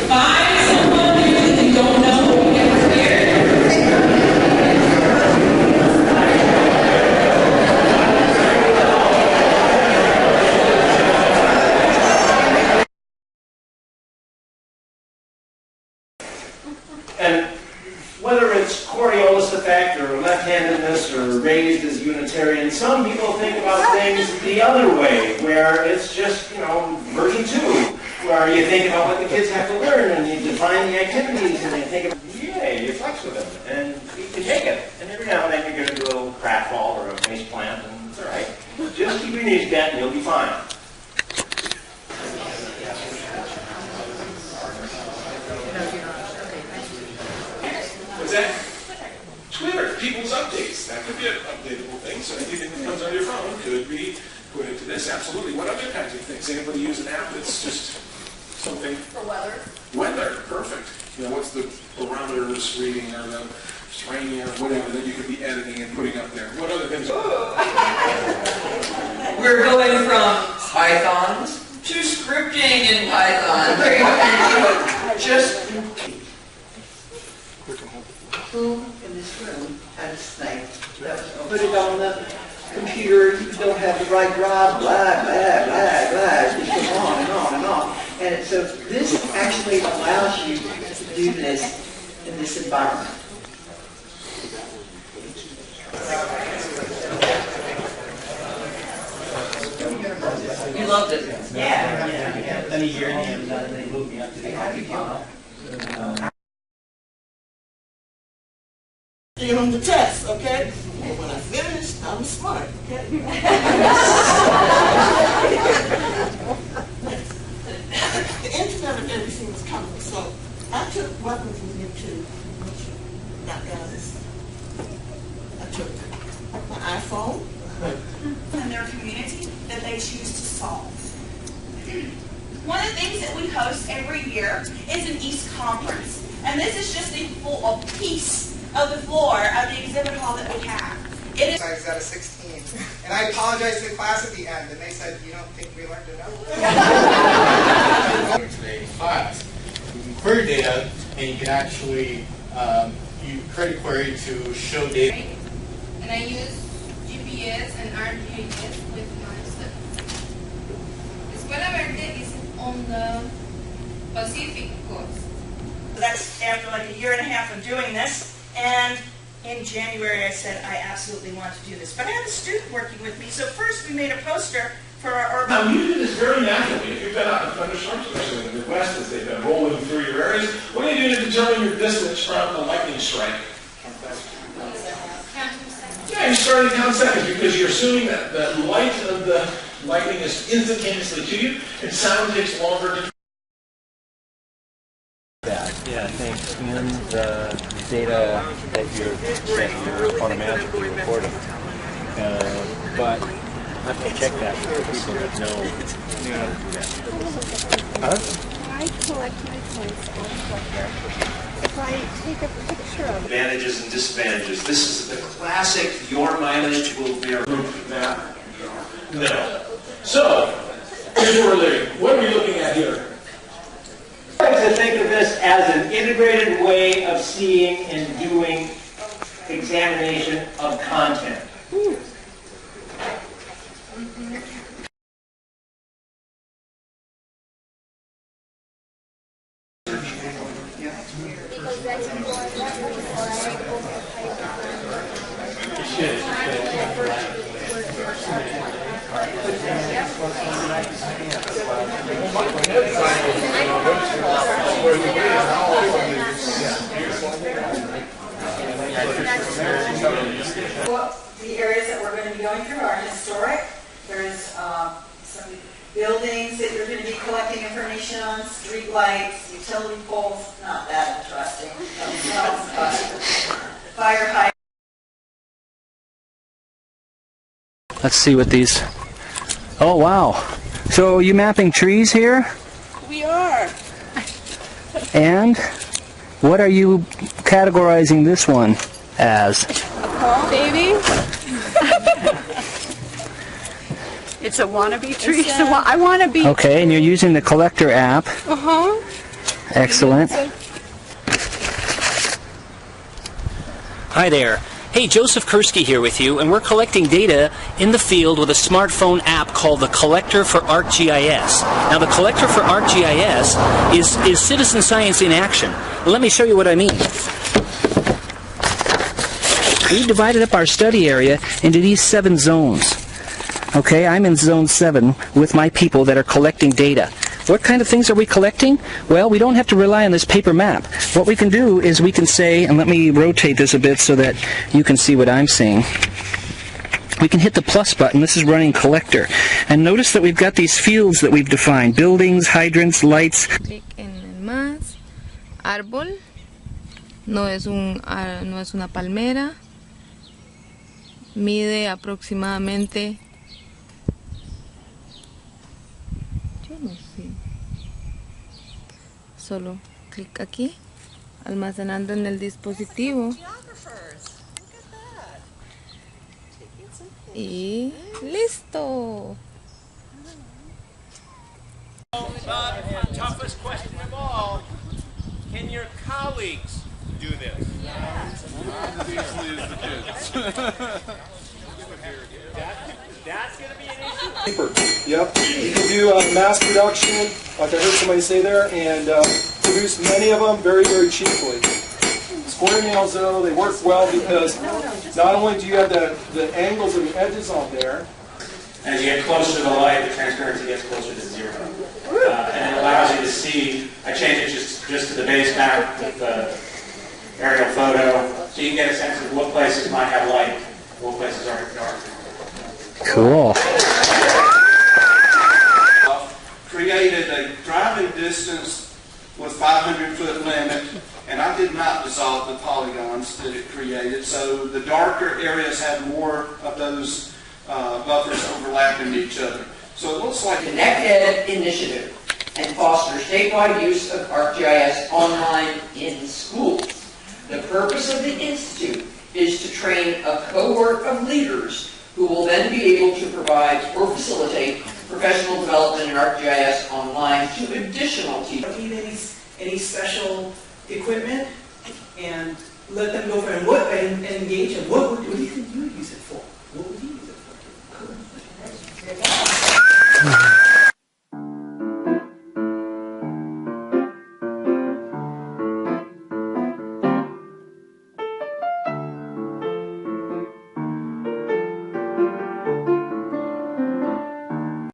Find someone that you don't know, get prepared. And whether it's Coriolis effect or left-handedness or raised as Unitarian, some people think about things the other way, where it's just, version 2, where you think about what the kids have to learn and you define the activities and you think about, you flex with them and you can take it. And every now and then you're going to do a little pratfall or a face plant and it's all right. Just keep your knees bent and you'll be fine. What's that? Twitter, people's updates. That could be an updatable thing. So anything that comes on your phone could be put into this. Absolutely. What other kinds of things? Anybody use an app that's just something? For weather. Weather. Perfect. What's the barometers reading or the rain or whatever that you could be editing and putting up there? What other things? We're going from Pythons to scripting in Python. Just who in this room had a snake that was put it on the computer, you don't have the right drive, blah, blah, blah, blah, it goes on and on and on. And so this actually allows you to do this in this environment. You loved it. Yeah. Then a year and they moved me up to the Arcgis. On the test, okay? And when I finished, I'm smart, okay? The internet and everything was coming, so I took weapons from YouTube, not guns. I took my iPhone. And their community that they choose to solve. One of the things that we host every year is an East Conference. And this is just a piece of the floor of the exhibit hall that we have. It is I was out of 16. And I apologized to the class at the end, and they said, you don't think we learned enough? Today's class. You can query data, and you can actually you create a query to show data. And I use GPS and Arcgis with my students. Escuela Verde is on the Pacific coast. That's after like a year and a half of doing this. And in January, I said, I absolutely want to do this. But I had a student working with me. So first, we made a poster for our urban. Now, you do this very naturally. If you've been out in thunderstorms, especially in the Midwest, as they've been rolling through your areas, what do you do to determine your distance from a lightning strike? Yeah, you're starting to count seconds because you're assuming that the light of the lightning is instantaneously to you, and sound takes longer to. Yeah, I think in the data that you're automatically recording. But I have to check that with people that know how to do that. I collect my points on Flickr. If I take a picture of it. Advantages and disadvantages. This is the classic, your mileage will vary. Map. No. So, here's where we're living. What are we looking at here? I like to think of this as an integrated way of seeing and doing examination of content. Well, the areas that we're going to be going through are historic. There's some buildings that you're going to be collecting information on, street lights, utility poles, not that interesting. Fire hydrants. Let's see what these... Oh, wow. So are you mapping trees here? We are. And what are you categorizing this one as? Baby. It's a wannabe tree. I want to be. Okay, and you're using the collector app. Uh-huh. Excellent. Hi there. Hey, Joseph Kursky here with you, and we're collecting data in the field with a smartphone app called the Collector for Arcgis. Now, the Collector for Arcgis is citizen science in action. Let me show you what I mean. We divided up our study area into these 7 zones. Okay, I'm in zone 7 with my people that are collecting data. What kind of things are we collecting? Well, we don't have to rely on this paper map. What we can do is we can say, and let me rotate this a bit so that you can see what I'm seeing. We can hit the plus button. This is running collector. And notice that we've got these fields that we've defined. Buildings, hydrants, lights. Clic en el más. Árbol. No es una palmera. Mide aproximadamente... Yo no sé. Solo clic aquí, almacenando en el dispositivo. Y listo. Toughest question of all, can your colleagues do this? That's going to be an issue. Yep. You can do mass production, like I heard somebody say there, and produce many of them very, very cheaply. Square nails, though, they work well because not only do you have the angles and the edges on there. As you get closer to the light, the transparency gets closer to 0. And it allows you to see, I changed it just to the base map with the aerial photo, so you can get a sense of what places might have light, what places are dark. Cool. Created a driving distance with 500-foot limit, and I did not dissolve the polygons that it created, so the darker areas have more of those buffers overlapping each other. So it looks like ConnectEd initiative and foster statewide use of ArcGIS online in schools. The purpose of the Institute is to train a cohort of leaders who will then be able to provide or facilitate professional development in ArcGIS online to additional teachers. Need any special equipment, and let them go for and engage in what do you think you use it for?